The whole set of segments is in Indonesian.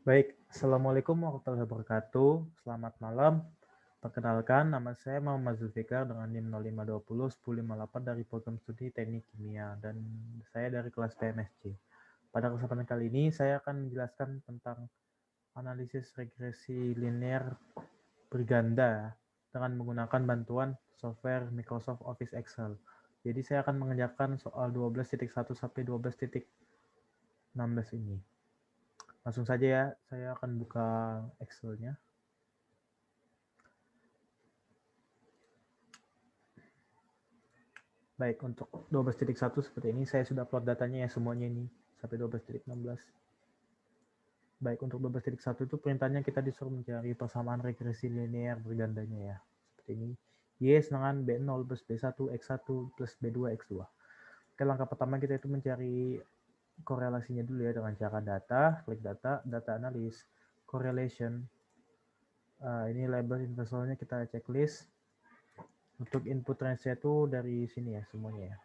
Baik, Assalamualaikum warahmatullahi wabarakatuh. Selamat malam. Perkenalkan, nama saya Muhammad Zulfikar dengan NIM 05201058 dari program studi Teknik Kimia dan saya dari kelas PMSC. Pada kesempatan kali ini saya akan menjelaskan tentang analisis regresi linear berganda dengan menggunakan bantuan software Microsoft Office Excel. Jadi saya akan mengerjakan soal 12.1 sampai 12.16 ini. Langsung saja ya, saya akan buka Excel-nya. Baik, untuk 12.1 seperti ini, saya sudah upload datanya ya semuanya ini, sampai 12.16. Baik, untuk 12.1 itu perintahnya kita disuruh mencari persamaan regresi linear bergandanya ya. Seperti ini, Y dengan B0 plus B1, X1 plus B2, X2. Oke, langkah pertama kita itu mencari korelasinya dulu ya dengan cara data, klik data, data analis, correlation. Ini label inversornya kita checklist. Untuk input range-nya itu dari sini ya semuanya ya.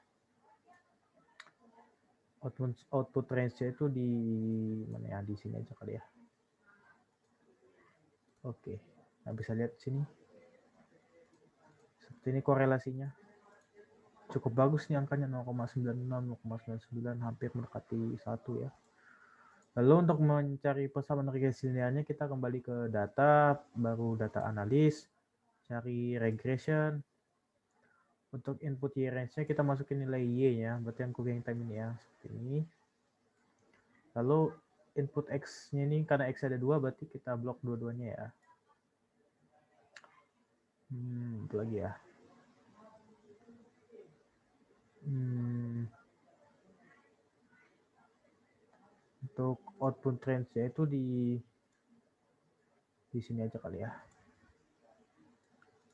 Output range-nya itu di mana ya, di sini aja kali ya. Oke, nah bisa lihat sini seperti ini korelasinya cukup bagus nih angkanya 0,96 0,99 hampir mendekati 1 ya. Lalu untuk mencari persamaan regresi linearnya kita kembali ke data, baru data analis, cari regression. Untuk input y range-nya kita masukin nilai y ya, berarti yang cooling time ini ya, seperti ini. Lalu input X-nya ini karena X ada 2 berarti kita blok dua-duanya ya. Apa lagi ya? Untuk output range-nya itu di sini aja kali ya.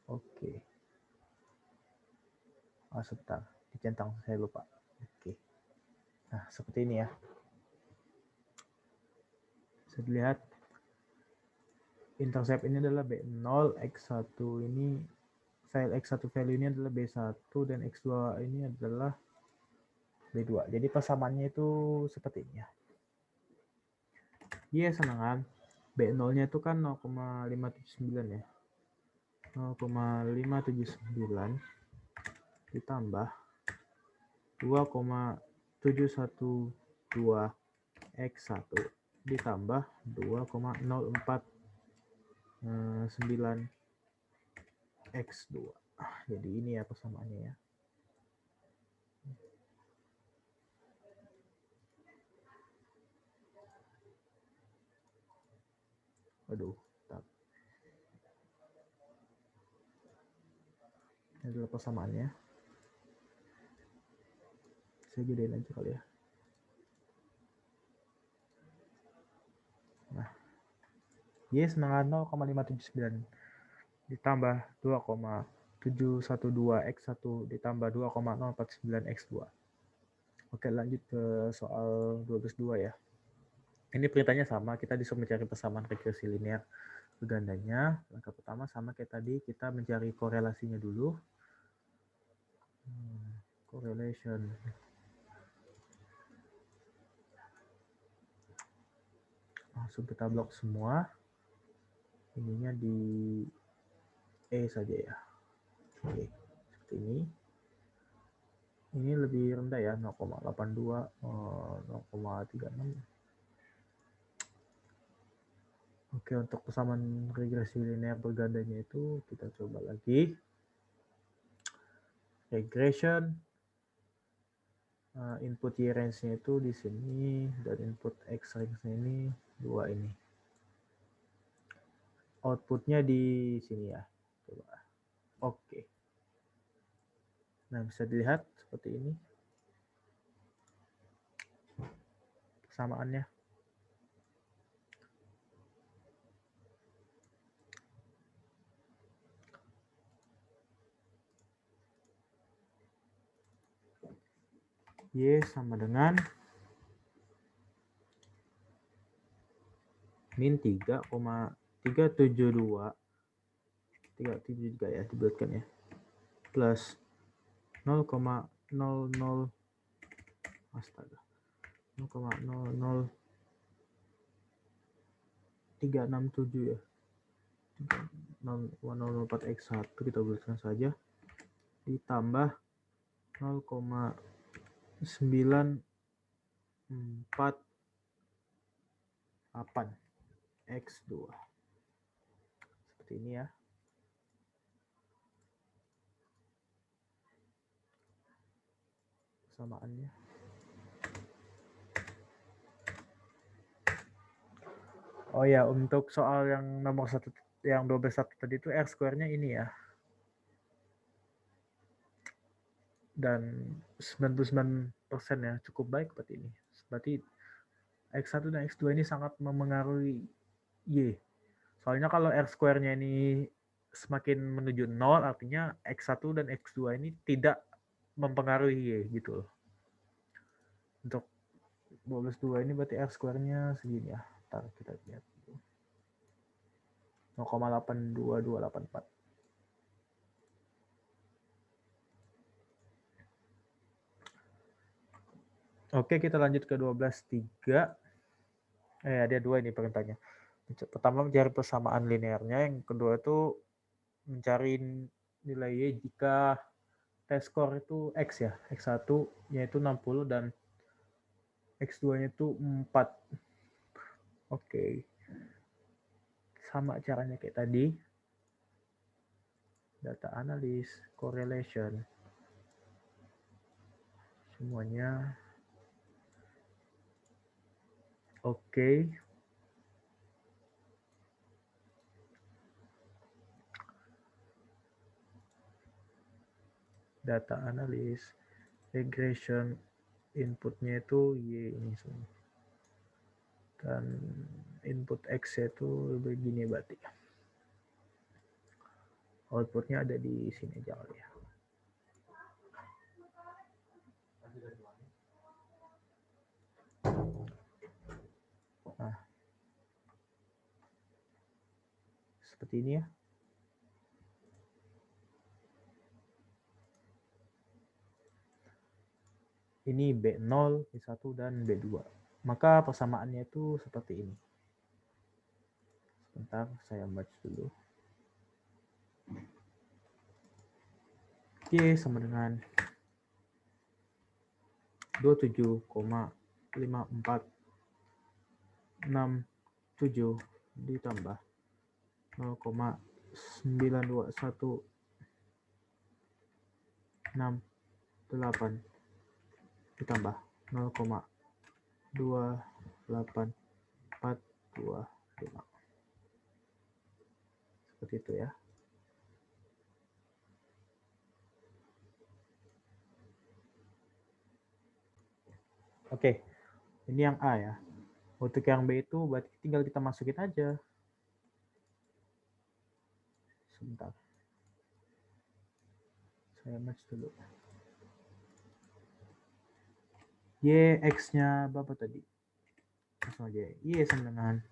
Oke. Sebentar, dicentang saya lupa. Oke. Nah, seperti ini ya. Bisa dilihat intercept ini adalah B0, X1 ini file X1 value ini adalah B1 dan X2 ini adalah B2. Jadi persamaannya itu seperti ini ya. Iya, senangan. B0-nya itu kan 0,579 ya. 0,579 ditambah 2,712 X1 ditambah 2,049 X2. Jadi ini ya persamaannya ya. Aduh, ini adalah persamaannya. Saya gedein aja kali ya. Nah, Y setengah 0,579 ditambah 2,712 X1 ditambah 2,049 X2. Oke, lanjut ke soal 12.2 ya. Ini perintahnya sama, kita disuruh mencari persamaan regresi linear bergandanya. Langkah pertama sama kayak tadi, kita mencari korelasinya dulu. Correlation. Langsung kita blok semua. Ininya di E saja ya. Oke, seperti ini. Ini lebih rendah ya, 0,82, 0,36. Oke, untuk persamaan regresi linear bergandanya itu kita coba lagi. Regression. Input Y range-nya itu di sini dan input X range-nya ini 2 ini. Outputnya di sini ya. Coba. Oke. Nah, bisa dilihat seperti ini persamaannya. Y sama dengan min 3,372 ya dibuatkan ya plus 0,00 astaga 0,00 367 ya. 0,04 X1 kita tuliskan saja ditambah 0,948 X2 seperti ini ya. Persamaannya. Oh ya, untuk soal yang nomor 1 yang 12 tadi itu R square-nya ini ya. Dan 99% ya, cukup baik berarti ini. Berarti X1 dan X2 ini sangat memengaruhi Y. Soalnya kalau R square-nya ini semakin menuju 0, artinya X1 dan X2 ini tidak mempengaruhi Y gitu loh. Untuk 12,2 ini berarti R square-nya segini ya. Ntar kita lihat. 0,82284. Oke, kita lanjut ke 12,3. Ada dua ini perintahnya. Pertama mencari persamaan linearnya, yang kedua itu mencari nilai Y jika T-score itu X ya. X1 yaitu 60 dan X2-nya itu 4. Oke. Sama caranya kayak tadi. Data analis, correlation. Semuanya oke. Data analis, regression, inputnya itu Y ini semua. Dan input X itu begini berarti. Outputnya ada di sini aja kali ya. Nah, seperti ini ya. Ini B0, B1, dan B2. Maka persamaannya itu seperti ini. Sebentar, saya merge dulu. Y sama dengan 27,5467 ditambah 0,92168 ditambah 0,28425. Seperti itu ya. Oke, ini yang A ya. Untuk yang B itu berarti tinggal kita masukin aja. Sebentar. Saya match dulu. Y X-nya berapa tadi? Langsung aja. Y sama dengan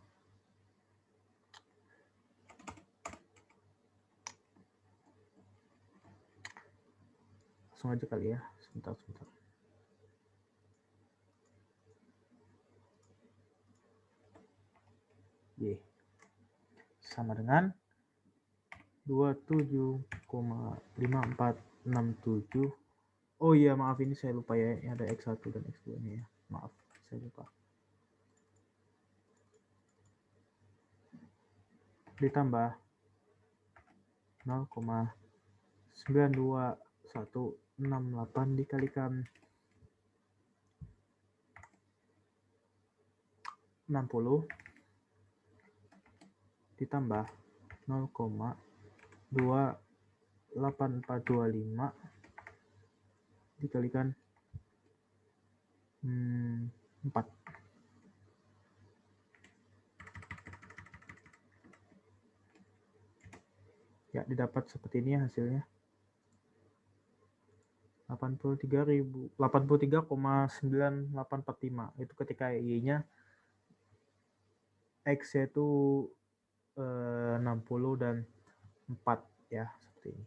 langsung aja kali ya. Sebentar. Y sama dengan 27,5467. Oh iya, maaf ini saya lupa ya, ada X1 dan X2 nya ya. Maaf, saya lupa. Ditambah 0,92168 dikalikan 60 ditambah 0,28425 dikalikan 4. Ya, didapat seperti ini hasilnya. 83,9845 itu ketika Y-nya X itu 60 dan 4 ya, seperti ini.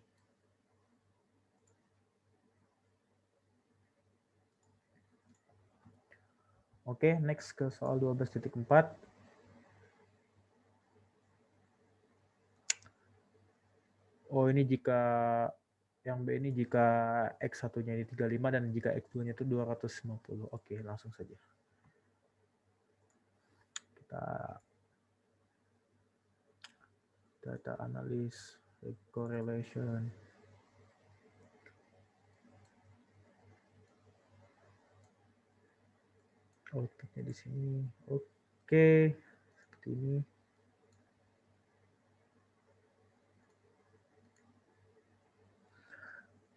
Oke, next ke soal 12.4. Oh, ini jika yang B ini jika X1-nya ini 35 dan jika X2-nya itu 250. Oke, langsung saja. Kita data analis, correlation. Outputnya di sini. Oke, seperti ini.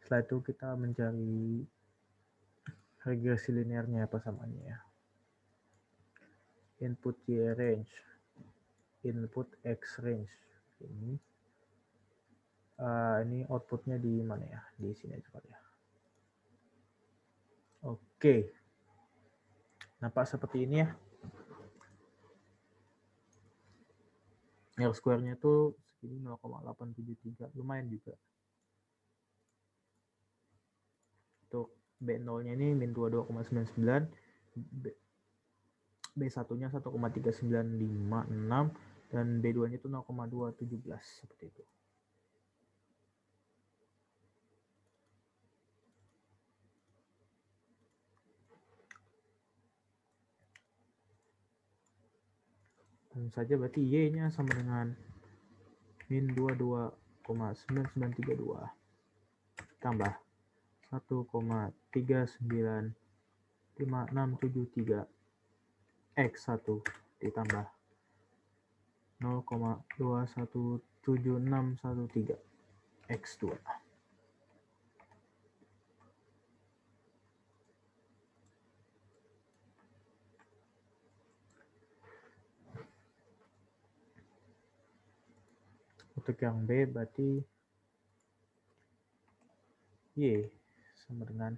Setelah itu kita mencari regresi linearnya apa samanya ya. Input Y range, input X range. Ini outputnya di mana ya? Di sini aja kali ya. Oke. Nampak seperti ini ya. R square-nya tuh segini 0,873. Lumayan juga. Untuk B0-nya ini min 22,99. B1-nya 1,3956 dan B2-nya itu 0,217 seperti itu. Tentu saja berarti Y-nya sama dengan min 22,9932 tambah 1,395673 X1 ditambah 0,217613 X2. Untuk yang B berarti Y sama dengan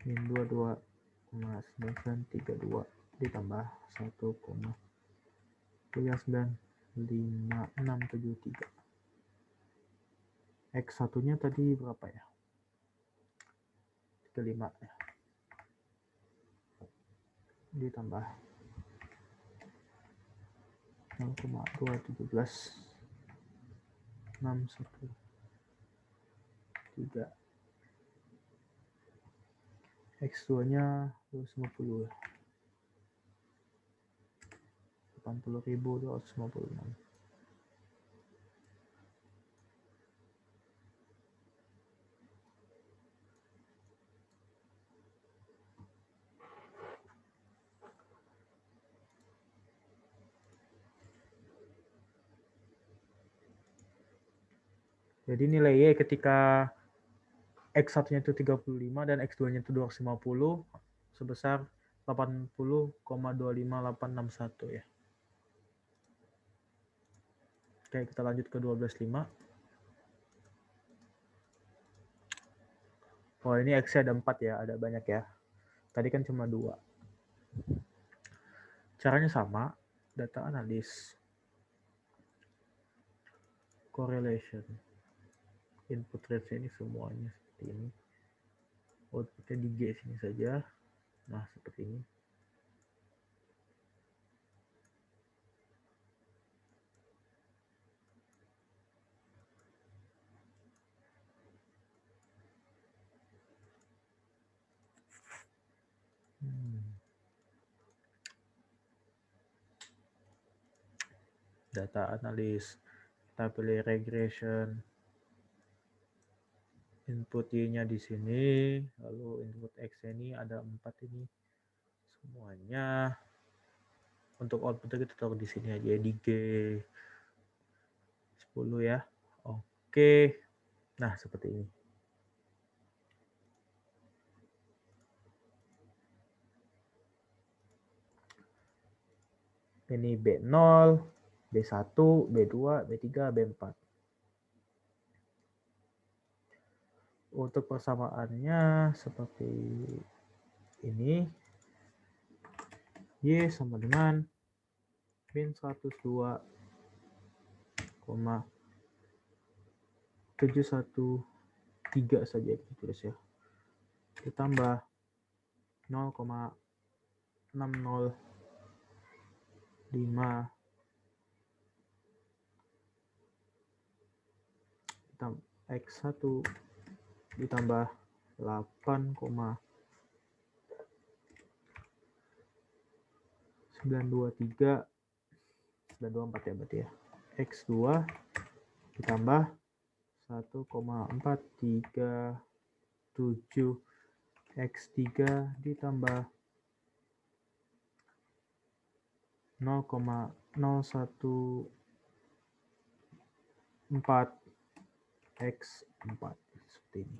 min 22,9932 ditambah 1,395673. X1-nya tadi berapa ya? 35 ya. Ditambah 0,2176113. X2-nya 250 ya. 80.256. Jadi nilai Y ketika X1-nya itu 35 dan X2-nya itu 250 sebesar 80,258861 ya. Oke, kita lanjut ke 12,5. Oh, ini X-nya ada 4 ya, ada banyak ya. Tadi kan cuma 2. Caranya sama, data analis, correlation, input range ini semuanya seperti ini. Outputnya di G sini saja. Nah, seperti ini. Data analis, kita pilih regression, input Y-nya di sini, lalu input X ini ada 4 ini semuanya. Untuk outputnya kita taruh di sini aja di G 10 ya. Oke, nah seperti ini. Ini B0, B1, B2, B3, B4. Untuk persamaannya seperti ini. Y sama dengan min 102,713 saja kita tulis ya. Ditambah 0,217613 605 X1 ditambah 8,923 924 ya berarti ya. X2 ditambah 1,437 X3 ditambah 0,014 X4 seperti ini.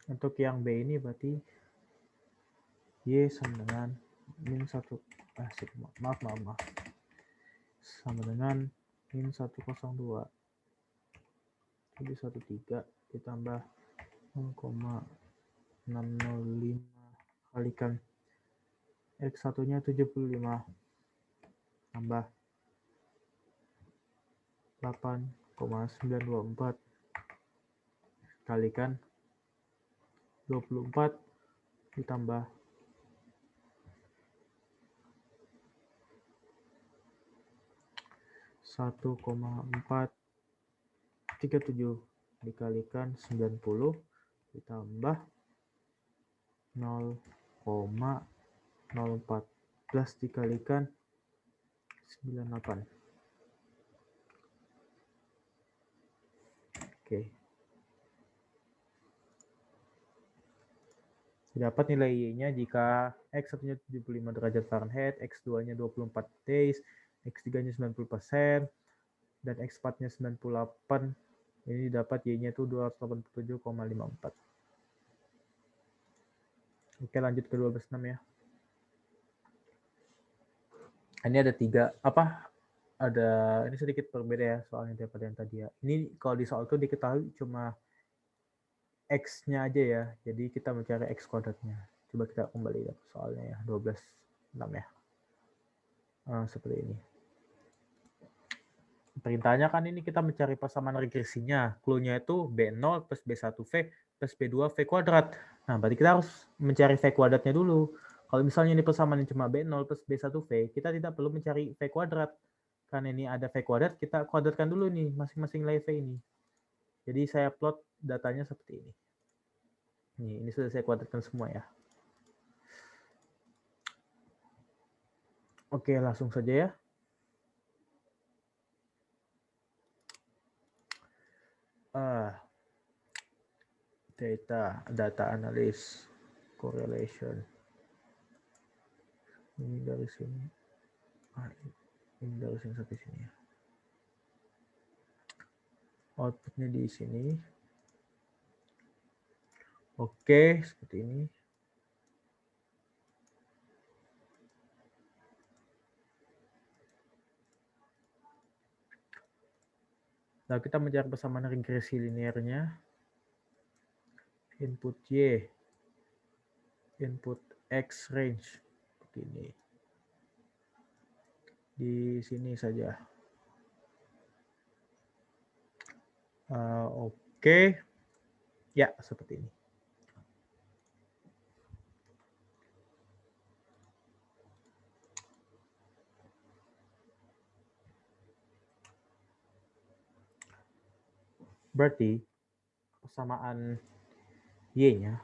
Untuk yang B ini berarti Y sama dengan min 1, maaf. Sama dengan min 102. Jadi 13 ditambah 0,605 kalikan X1-nya 75 tambah 8,924 kalikan 24 ditambah 1,437 dikalikan 90 ditambah 0,014 dikalikan 98. Oke. Dapat nilai Y-nya jika X1-nya 75 derajat Fahrenheit, X2-nya 24 days, X3-nya 90%, dan X4-nya 98. Ini dapat Y-nya itu 287,54. Oke, lanjut ke 12.6 ya. Ini ada ini sedikit berbeda ya soalnya daripada yang tadi ya. Ini kalau di soal itu diketahui cuma X-nya aja ya. Jadi kita mencari X kuadratnya. Coba kita kembali ke soalnya ya. 12.6 ya. Seperti ini. Perintahnya kan ini kita mencari persamaan regresinya. Clue-nya itu B0 plus B1V plus B2V kuadrat. Nah, berarti kita harus mencari V kuadratnya dulu. Kalau misalnya ini persamaan cuma B0 plus B1V, kita tidak perlu mencari V kuadrat. Karena ini ada V kuadrat, kita kuadratkan dulu nih masing-masing nilai V ini. Jadi saya plot datanya seperti ini. Ini sudah saya kuadratkan semua ya. Oke, langsung saja ya. Data analysis, correlation. Ini dari sini. Ini dari sini sampai sini ya. Outputnya di sini. Oke, seperti ini. Nah, kita mencari persamaan regresi linearnya. Input Y, input X range, seperti ini. Di sini saja. Oke. Ya, seperti ini. Berarti persamaan Y-nya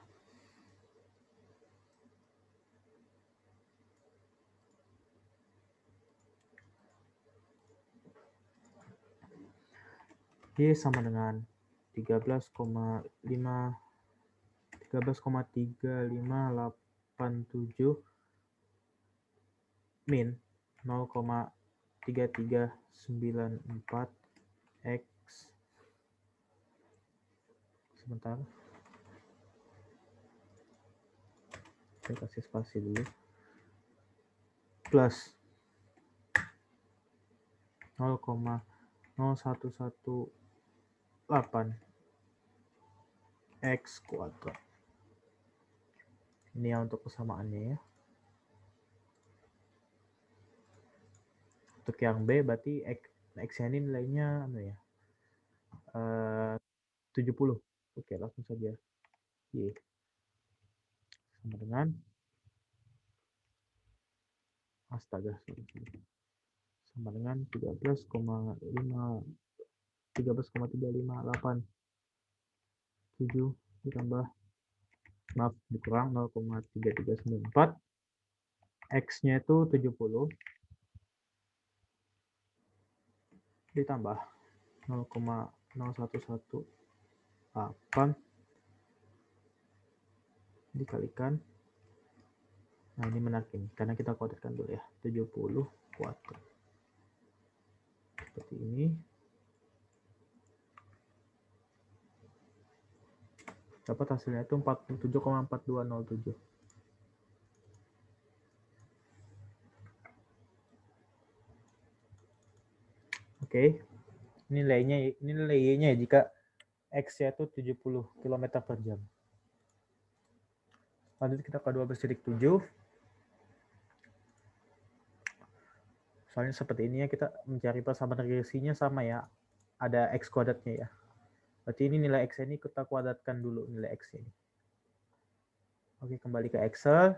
Y sama dengan 13,3587 min 0,3394 X. Sebentar. Saya kasih spasi dulu. Plus 0,0118 X kuadrat. Ini yang untuk persamaannya ya. Untuk yang B berarti X-nya ini nilainya ya? 70. Oke, langsung saja. Y sama dengan astaga, sama dengan 13,358 7 ditambah maaf dikurang 0,3394 X-nya itu 70 ditambah 0,0118 dikalikan, nah ini menarik ini karena kita kodetkan dulu ya, 70 kuadrat seperti ini, dapat hasilnya itu 47,4207. Oke, ini nilainya ya jika X-nya itu 70 km per jam. Lanjut kita ke 12.7. Soalnya seperti ini ya, kita mencari persamaan regresinya sama ya, ada X kuadratnya ya. Berarti ini nilai X ini kita kuadratkan dulu nilai X ini. Oke, kembali ke Excel.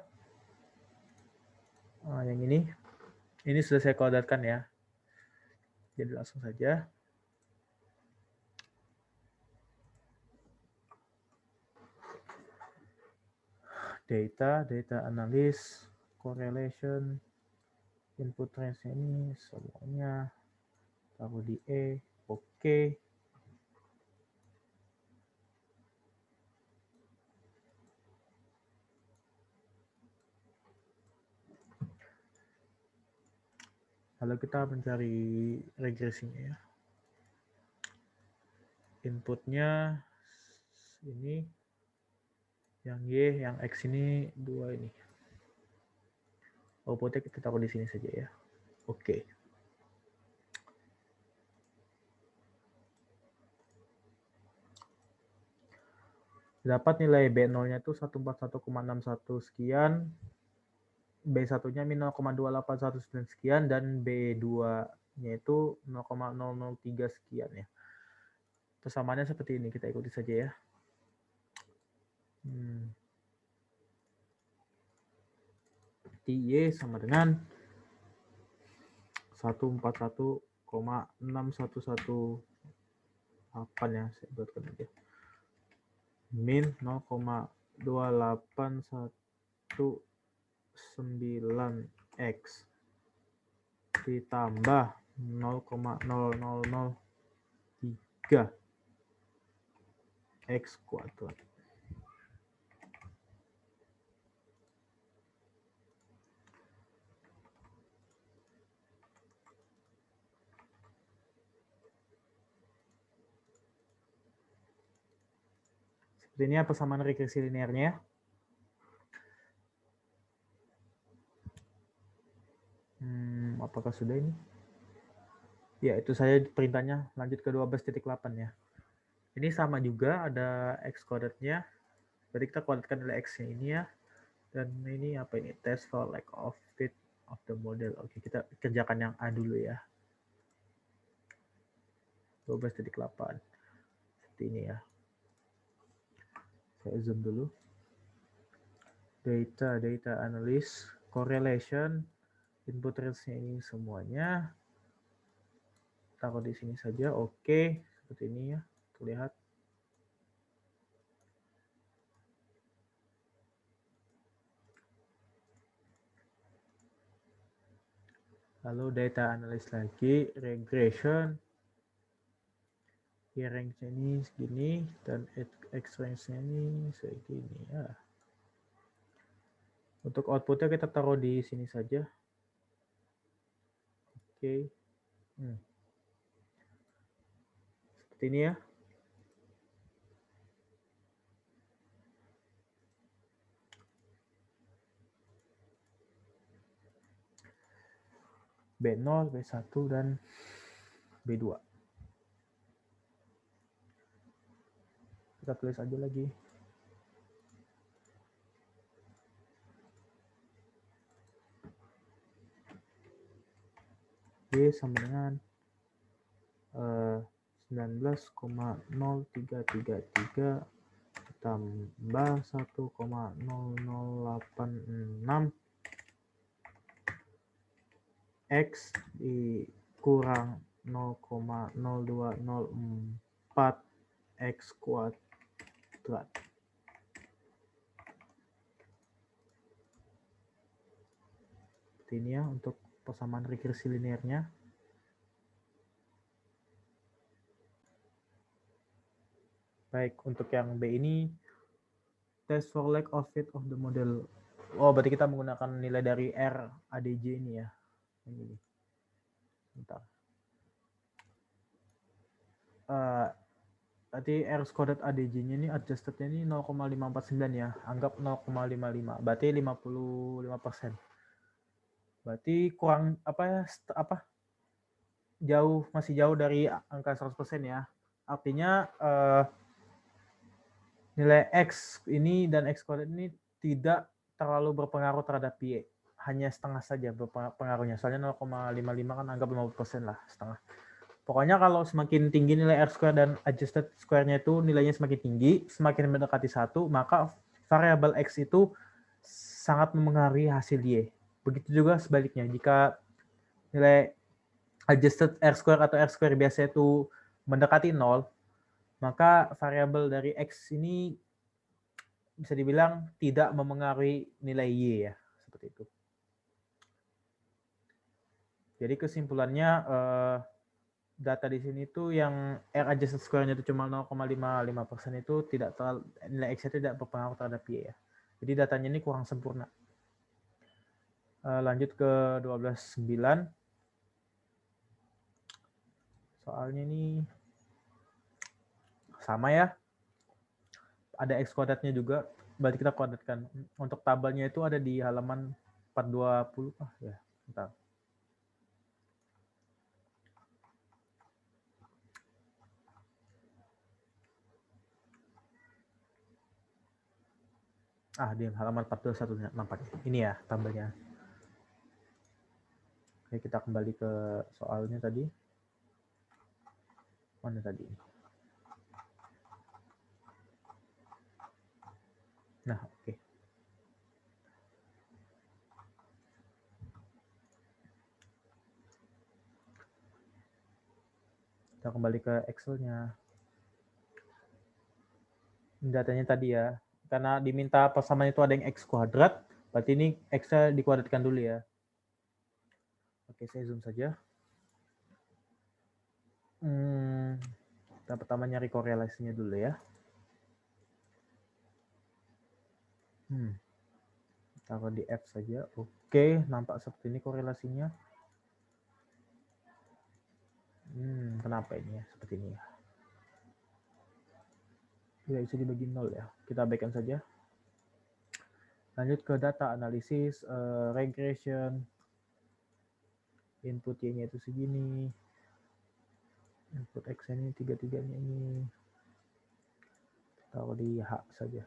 Yang ini sudah saya kuadratkan ya. Jadi langsung saja. Data analis, correlation, input range ini semuanya taruh di E. Oke. Lalu kita mencari regresinya ya. Inputnya ini, yang Y, yang X ini 2 ini. Outputnya kita taruh di sini saja ya. Oke. Dapat nilai B0-nya itu 141,61 sekian, B1-nya 0,2819 sekian, dan B2-nya itu 0,003 sekian ya. Persamaannya seperti ini, kita ikuti saja ya. Y sama dengan 141,6118 ya, saya buatkan aja. Min 0,2819X ditambah 0,0003 X kuadrat. Seperti ini persamaan regresi linearnya. Apakah sudah ini? Ya, itu saya perintahnya. Lanjut ke 12.8 ya. Ini sama juga, ada X kuadratnya. Berarti kita kuadratkan nilai X-nya ini ya. Dan ini apa ini? Test for lack of fit of the model. Oke, kita kerjakan yang A dulu ya. 12.8. Seperti ini ya. Saya zoom dulu. Data analysis, correlation, input range-nya ini semuanya. Taruh di sini saja. Oke, seperti ini ya. Terlihat. Lalu data analysis lagi, regression. Y range-nya ini segini dan X range-nya ini segini ya. Untuk outputnya kita taruh di sini saja. Oke. Seperti ini ya. B0, B1, dan B2. Kita tulis aja lagi. Y sama dengan 19,0333 tambah 1,0086 X dikurang 0,0204 X kuadrat. Seperti ini ya untuk persamaan rekursi linearnya. Baik, untuk yang B ini test for lack of fit of the model. Oh, berarti kita menggunakan nilai dari R ADJ ini ya. Ini. Bentar. Berarti R squared ADJ-nya ini adjusted-nya ini 0,549 ya. Anggap 0,55. Berarti 55%. Berarti kurang masih jauh dari angka 100% ya. Artinya nilai X ini dan X kuadrat ini tidak terlalu berpengaruh terhadap Y. Hanya setengah saja berpengaruhnya. Soalnya 0,55 kan anggap 50% lah, setengah. Pokoknya kalau semakin tinggi nilai R square dan adjusted square-nya itu nilainya semakin tinggi, semakin mendekati 1, maka variabel X itu sangat memengaruhi hasil Y. Begitu juga sebaliknya, jika nilai adjusted R square atau R square biasa itu mendekati 0, maka variabel dari X ini bisa dibilang tidak memengaruhi nilai Y ya, seperti itu. Jadi kesimpulannya data di sini tuh yang R adjusted square-nya itu cuma 0,55% itu tidak terlalu, nilai X itu tidak berpengaruh terhadap Y ya. Jadi datanya ini kurang sempurna. Lanjut ke 12.9. Soalnya ini sama ya. Ada X kuadratnya juga. Berarti kita kuadratkan. Untuk tabelnya itu ada di halaman 420. Ya, bentar. Di halaman 421 nampaknya. Ini ya tabelnya. Oke, kita kembali ke soalnya tadi. Mana tadi? Nah, oke. Kita kembali ke Excel-nya. Datanya tadi ya. Karena diminta persamaan itu ada yang X kuadrat, berarti ini X-nya dikuadratkan dulu ya. Oke, saya zoom saja. Kita pertama nyari korelasinya dulu ya. Taruh di F saja. Oke, nampak seperti ini korelasinya. Kenapa ini ya? Seperti ini ya. Tidak bisa dibagi 0 ya. Kita abaikan saja. Lanjut ke data analisis, regression. Input Y-nya itu segini. Input X ini 3-3-nya ini. Taruh di H saja.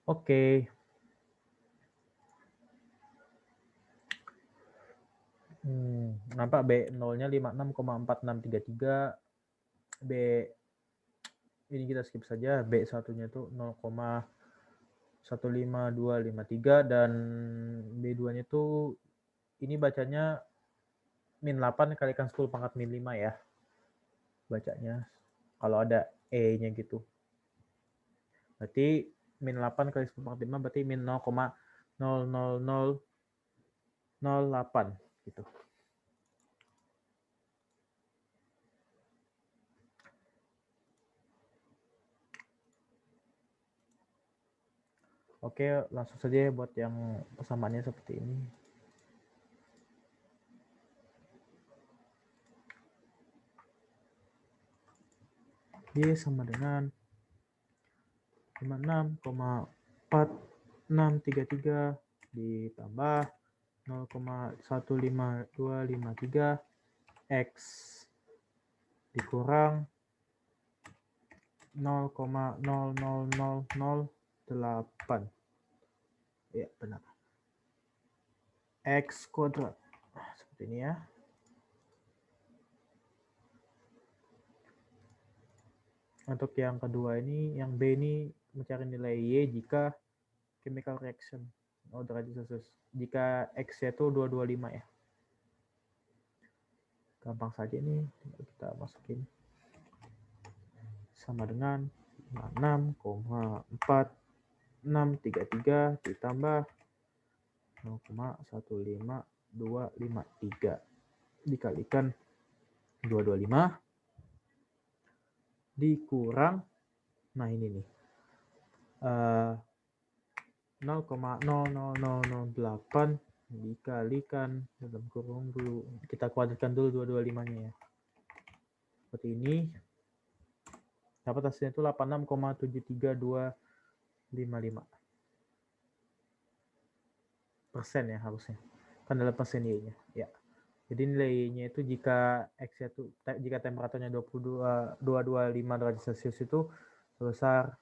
Oke. Nampak B0-nya 56,4633. B ini kita skip saja. B1-nya itu 0,15253 dan B2-nya itu ini bacanya min 8 kalikan 10 pangkat min 5 ya. Bacanya kalau ada E-nya gitu. Berarti min 8 kali 10 pangkat 5 berarti min 0,00008 gitu. Oke, langsung saja buat yang persamaannya seperti ini. Y sama dengan 56,4633 ditambah 0,15253 X dikurang 0,00008. Ya, benar. X kuadrat. Seperti ini ya. Untuk yang kedua ini, yang B ini mencari nilai Y jika chemical reaction. Oh, derajat Celcius. Jika X itu 225 ya. Gampang saja nih, kita masukin. Sama dengan 56,4633 ditambah 0,15253 dikalikan 225 dikurang, nah ini nih, 0,00008 dikalikan dalam kurung dulu, kita kuadratkan dulu 225-nya ya, seperti ini. Dapat hasilnya itu 86,73255% ya harusnya, kan dalam persen Y-nya ya. Jadi nilainya itu jika X itu jika temperaturnya 225 derajat Celcius itu sebesar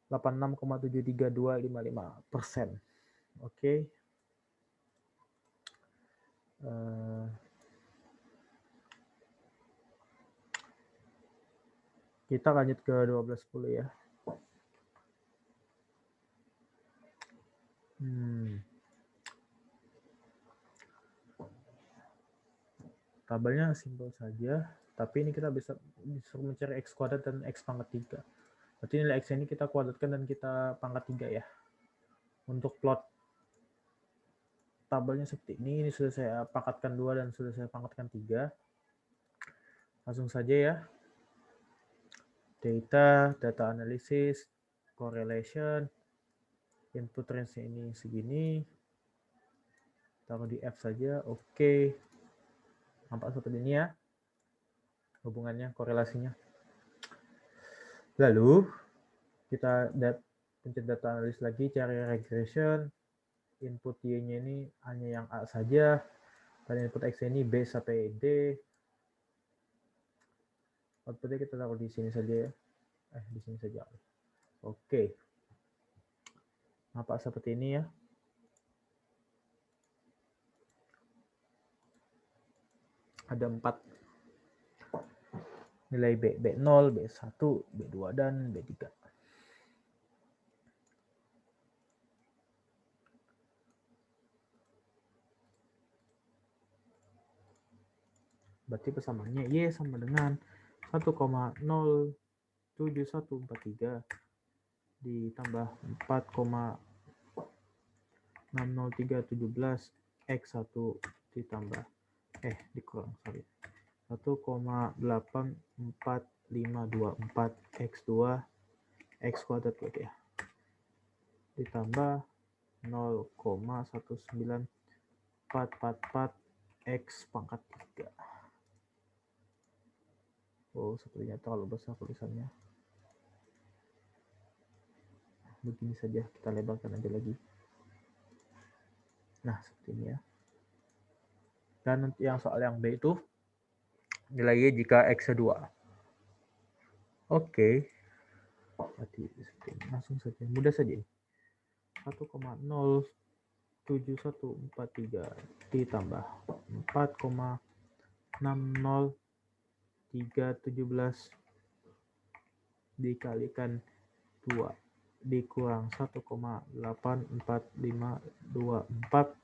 86,73255%. Oke. Kita lanjut ke 1210 ya. Tabelnya simpel saja, tapi ini kita bisa disuruh mencari X kuadrat dan X pangkat 3. Berarti nilai X ini kita kuadratkan dan kita pangkat 3 ya. Untuk plot tabelnya seperti ini sudah saya pangkatkan 2 dan sudah saya pangkatkan 3. Langsung saja ya. Data analysis, correlation, input range ini segini. Taruh di F saja, oke. Nampak seperti ini ya hubungannya, korelasinya. Lalu kita pencet data analysis lagi, cari regression. Input Y-nya ini hanya yang A saja, dan input X ini B sampai D. Outputnya kita taruh di sini saja ya. Di sini saja. Oke. Nampak seperti ini ya. Ada 4 nilai B, B0, B1, B2, dan B3. Berarti persamaannya Y sama dengan 1,07143 ditambah 4,60317 X1 ditambah dikurang 1,84524 X2 X kuadrat berarti ya, ditambah 0,19444 X pangkat 3. Oh, sepertinya terlalu besar tulisannya. Begini saja, kita lebarkan aja lagi. Nah, seperti ini ya. Dan nanti yang soal yang B itu nilai Y jika X 2. Oke. Berarti langsung saja, mudah saja. 1,07143 ditambah 4,60317 dikalikan 2 dikurang 1,84524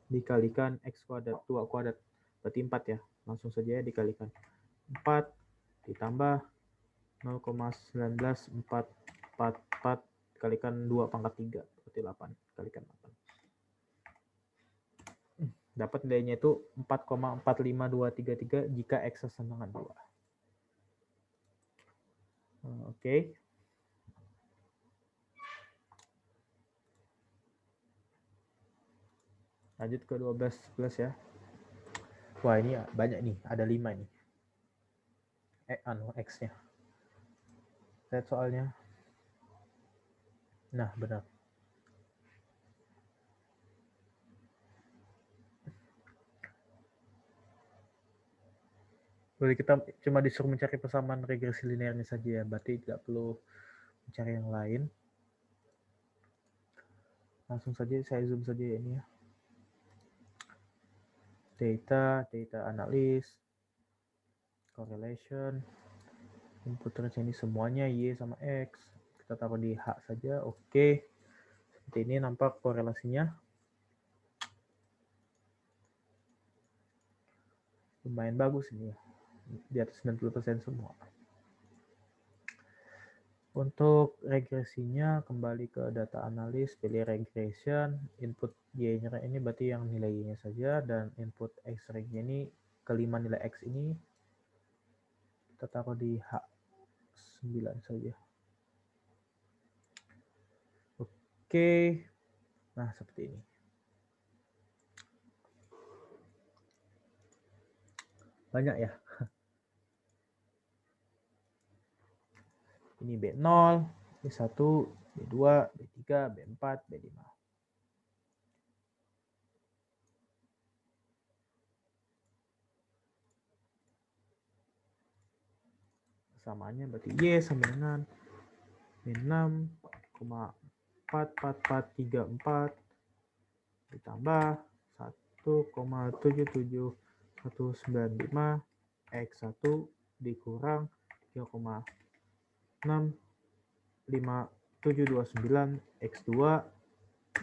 dikalikan X kuadrat 2 kuadrat berarti 4 ya, langsung saja dikalikan 4 ditambah 0,19444 dikalikan 2 pangkat 3 berarti 8 dikalikan 8. Dapat nilainya itu 4,45233 jika X sama dengan 2. Oke. Lanjut ke 12 ya. Wah, ini banyak nih, ada 5 nih. X-nya. Lihat soalnya. Nah, benar. Boleh kita cuma disuruh mencari persamaan regresi linearnya saja ya, berarti tidak perlu mencari yang lain. Langsung saja saya zoom saja ini ya. Data analysis, correlation, Input range ini semuanya Y sama X. Kita taruh di H saja. Oke. Seperti ini nampak korelasinya. Lumayan bagus ini ya. Di atas 90% semua. Untuk regresinya kembali ke data analis, pilih regression, input Y-nya ini berarti yang nilai Y-nya saja, dan input X-ray-nya ini kelima nilai X ini kita taruh di H9 saja. Oke, nah seperti ini. Banyak ya. Ini B0, B1, B2, B3, B4, B5. Samaannya berarti Y sama dengan B6,44434 ditambah 1,77195 X1 dikurang 3,65729 X2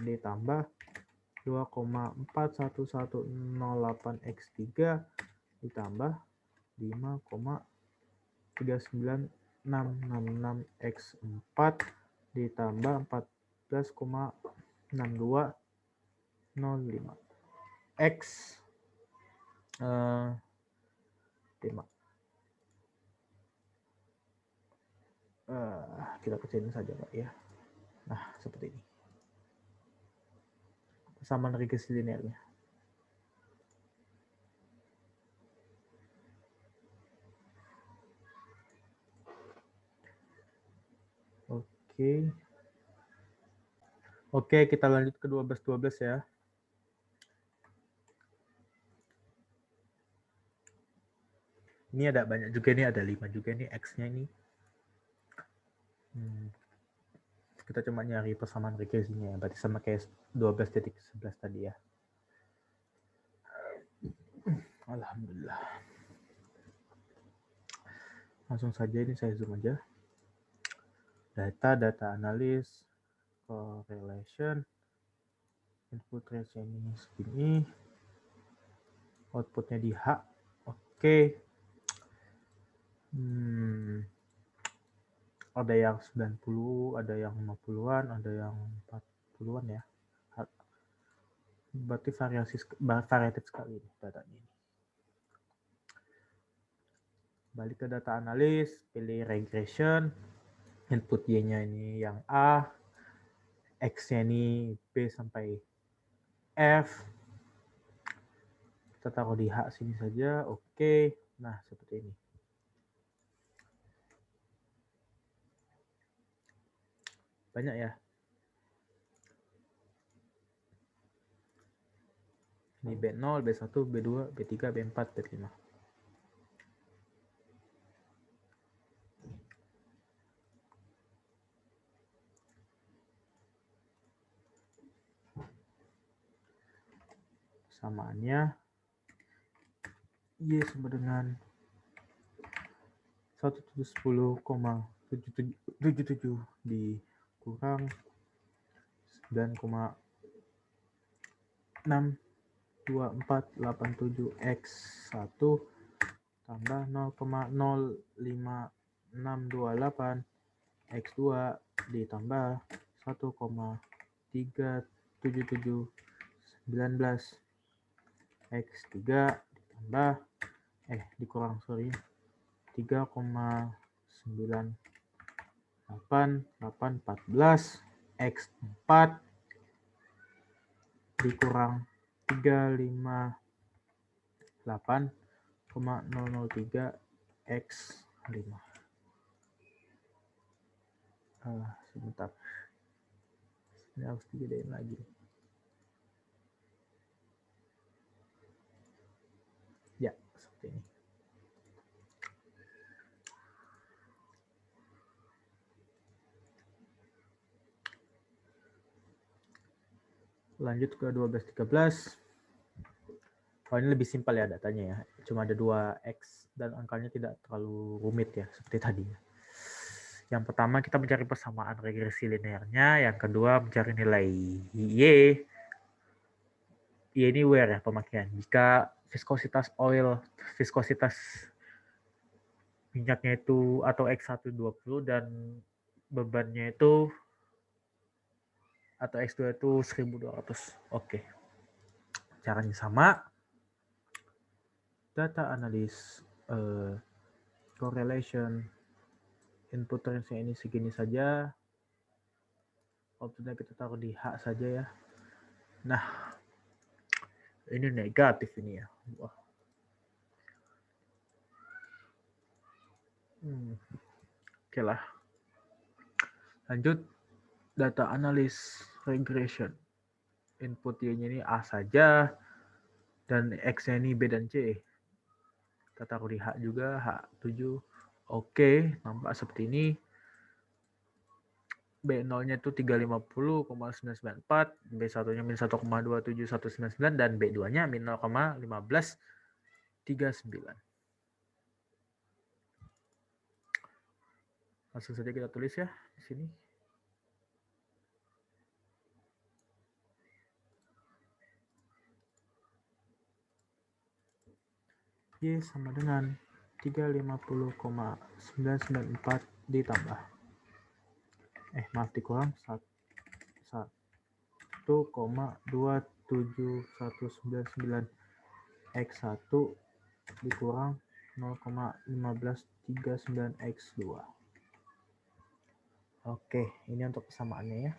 ditambah 2,41108 X3 ditambah 5,39666 X4 ditambah 14,6205 X 5. Kita kecilin saja Pak ya. Nah seperti ini persamaan regresi linearnya. Oke, kita lanjut ke 12 ya. Ini ada banyak juga nih, ada 5 juga nih X-nya ini. Kita cuma nyari persamaan regresinya ya, berarti sama kayak 12.11 tadi ya. Alhamdulillah. Langsung saja ini saya zoom aja. Data analis, correlation, input range ini segini, outputnya di H. Oke. Ada yang 90, ada yang 50-an, ada yang 40-an ya. Berarti variatif sekali datanya ini. Balik ke data analis, pilih regression, input Y-nya ini yang A, X-nya ini B sampai F. Kita taruh di H sini saja, oke. Nah, seperti ini. Banyak ya. Ini B0, B1, B2, B3, B4, B5. Samaannya Y sama dengan 1710,77 dikurang 9,62487 X1 tambah 0,05628 X2 ditambah 1,37719 X3 ditambah dikurang 3,98814 X4 dikurang 358,003 X5. Sebentar. Ini harus digedein lagi. Ya, seperti ini. Lanjut ke 12-13. Kalau ini lebih simpel ya datanya ya. Cuma ada 2x dan angkanya tidak terlalu rumit ya seperti tadi. Yang pertama kita mencari persamaan regresi linearnya, yang kedua mencari nilai Y. Y ini where ya pemakaian. Jika viskositas minyaknya itu atau X1 20 dan bebannya itu atau X2 itu 1200. Oke. Caranya sama. Data analis correlation input range ini segini saja. Outputnya kita taruh di H saja ya. Nah, ini negatif ini ya. Wah. Oke lah. Lanjut, data analis regression. Input Y-nya ini A saja, dan X-nya ini B dan C. Kita taruh di H juga, H7. Oke, nampak seperti ini. B0-nya itu 350,994, B1-nya min 1,27199, dan B2-nya min 0,1539. Langsung saja kita tulis ya di sini. Y sama dengan 350,994 ditambah. Dikurang 1,27199 X1 dikurang 0,1539 X2. Oke, ini untuk persamaannya ya.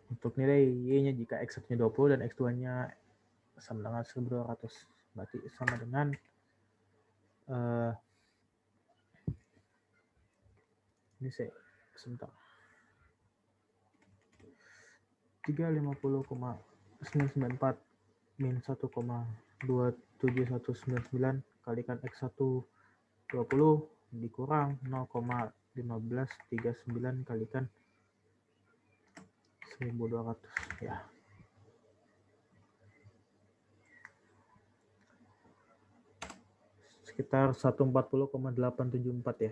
Untuk nilai Y-nya jika X1-nya 20 dan X2-nya sama dengan 1200. Berarti sama dengan ini saya sebentar. 350,994 min 1,27199 kalikan X1 20 dikurang 0,1539 kalikan 1200 ya. Sekitar 140,874 ya.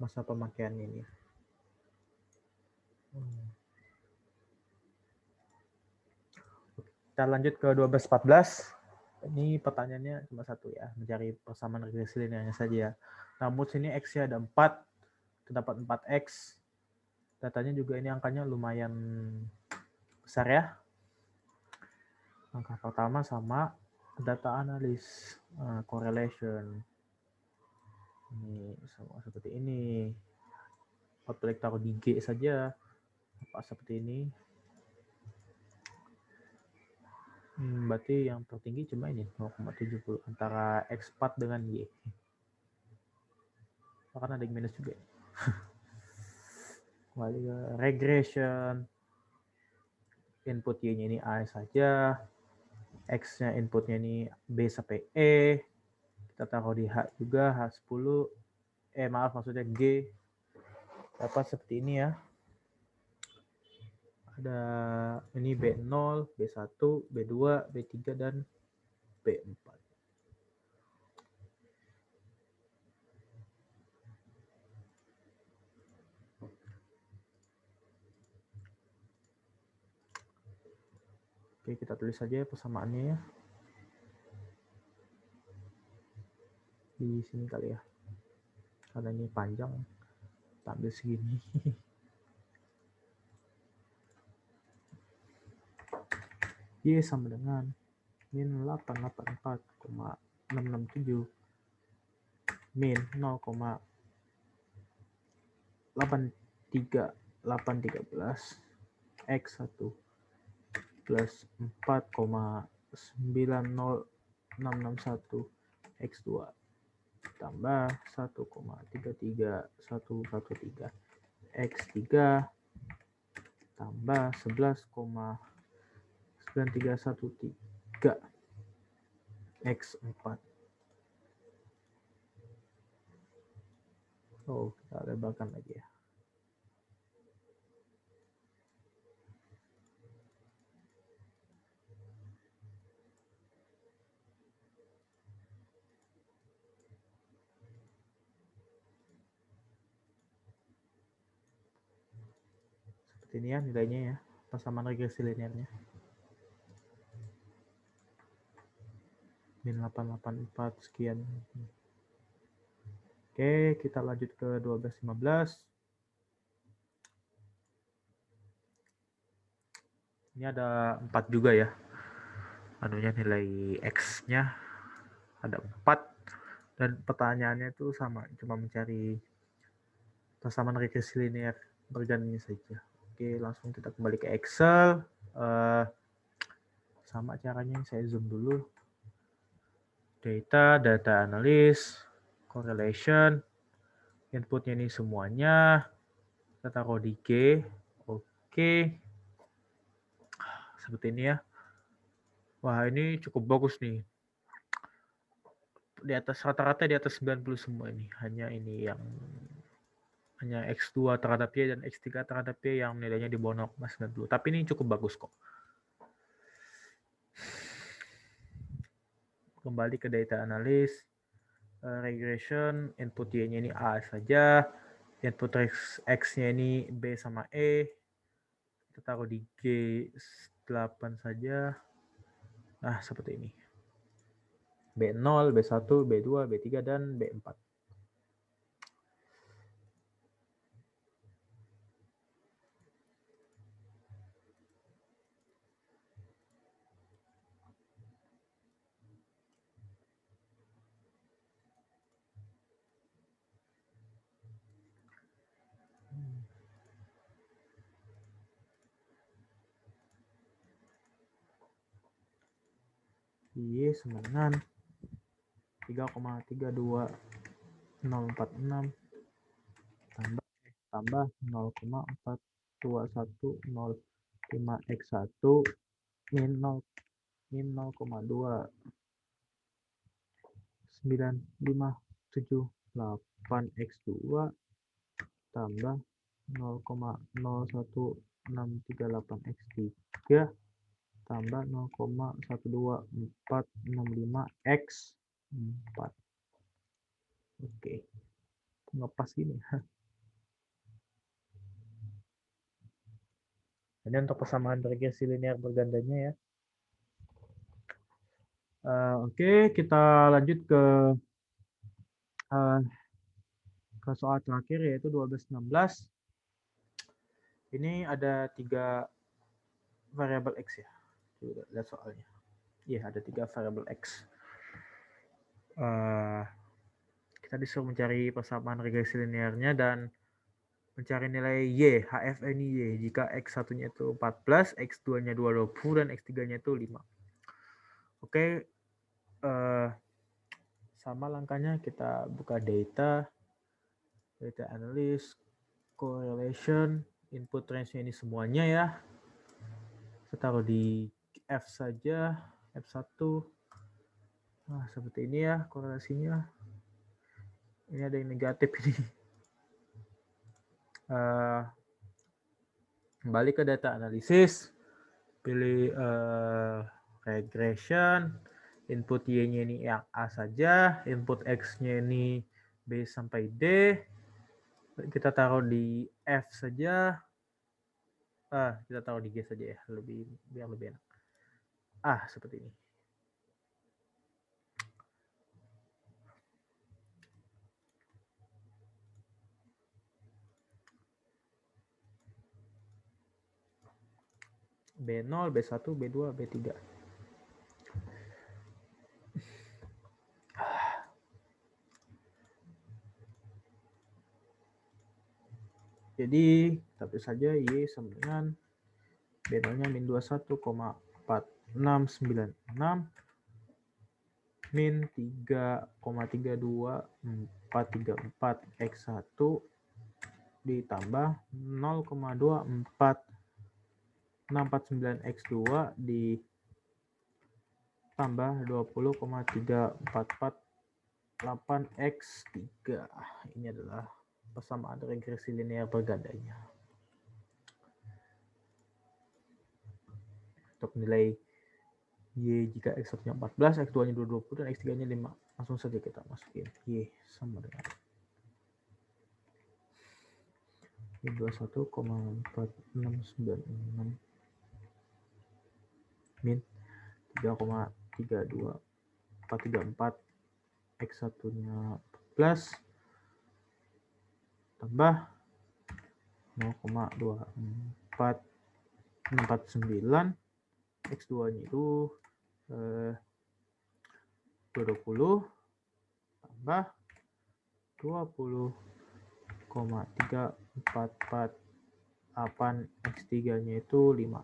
Masa pemakaian ini. Kita lanjut ke 1214. Ini pertanyaannya cuma satu ya, mencari persamaan regresi linearnya saja ya. Namun sini X-nya ada 4, terdapat 4X. Datanya juga ini angkanya lumayan besar ya. Langkah pertama sama data analis, correlation. Ini sama seperti ini. Output taruh di G saja. Apa seperti ini. Berarti yang tertinggi cuma ini 0,70 antara X4 dengan Y. Bahkan ada yang minus juga. Kembali ke regression. Input Y-nya ini A saja. X-nya inputnya ini B sampai E. Kita taruh di H juga, H10. Maksudnya G. Dapat seperti ini ya. Ada ini B0, B1, B2, B3, dan B4. Oke, kita tulis saja persamaannya ya. Di sini kali ya. Karena ini panjang. Kita ambil segini. Y sama dengan min 884,667 min 0,83813 X1 plus 4,90661 X2 tambah 1,33113 X3 tambah 11,9313 X4. Kita lebarkan lagi ya. Seperti ini ya nilainya ya, persamaan regresi linearnya. Min 884 sekian. Oke, kita lanjut ke 1215. Ini ada 4 juga ya. Anunya nilai X-nya ada 4. Dan pertanyaannya itu sama, cuma mencari persamaan regresi linear bergandanya saja. Oke, langsung kita kembali ke Excel. Sama caranya, saya zoom dulu. Data analysis, correlation, inputnya ini semuanya. Kita taruh di G. Oke. Seperti ini ya. Wah, ini cukup bagus nih. Di atas rata-rata di atas 90 semua ini. Hanya ini yang hanya X2 terhadap Y dan X3 terhadap Y yang nilainya di bawah 0,90. Tapi ini cukup bagus kok. Kembali ke data analysis, regression, input Y-nya ini A saja, input X-nya ini B sama E. Kita taruh di G8 saja. Nah, seperti ini. B0, B1, B2, B3, dan B4. Y sama dengan 3,32046 tambah 0,421005x1 min 0,29578x2 tambah 0,01638x3 tambah 0,12465x4. Oke, ngepas gini. Ini untuk persamaan regresi linear bergandanya ya. Oke, kita lanjut ke soal terakhir yaitu 1216. Ini ada 3 variabel X ya. Coba lihat soalnya. Iya, ada 3 variabel X. Kita disuruh mencari persamaan regresi linearnya dan mencari nilai Y, HFN Y, jika X1-nya itu 14, X2-nya 220, dan X3-nya itu 5. Oke, sama langkahnya kita buka data analysis, correlation, input range-nya ini semuanya ya. Kita taruh di F saja, F1. Nah, seperti ini ya korelasinya. Ini ada yang negatif ini. Kembali ke data analisis, pilih regression, input Y-nya ini yang A saja, input X-nya ini B sampai D. Kita taruh di F saja. Kita taruh di G saja ya, biar lebih enak. Seperti ini. B0, B1, B2, B3. Jadi, tapi saja Y sama dengan B0-nya min 21,4696 min 3,32434x1 ditambah 0,24649x2 ditambah 20,3448x3. Ini adalah persamaan regresi linear bergandanya. Untuk nilai Y jika X1-nya 14, X2-nya 220, dan X3-nya 5. Langsung saja kita masukin Y sama dengan 21,4696 min 3,32434. X1-nya 14 tambah 0,2449. X2-nya itu 220 tambah 20,3448. X3-nya itu 5.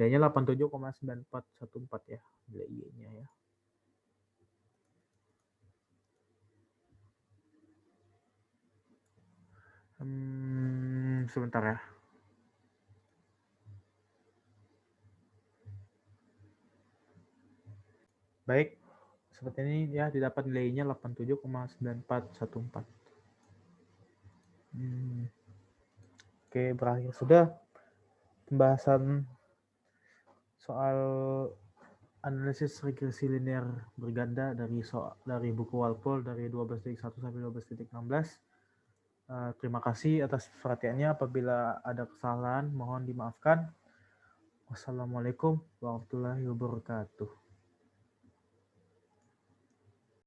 Nilainya 87,9414 ya, nilai Y-nya ya. Sebentar ya. Baik, seperti ini ya, didapat nilainya 87,9414. Oke, berakhir sudah pembahasan soal analisis regresi linear berganda dari buku Walpole dari 12.1 sampai 12.16. Terima kasih atas perhatiannya. Apabila ada kesalahan, mohon dimaafkan. Wassalamualaikum warahmatullahi wabarakatuh.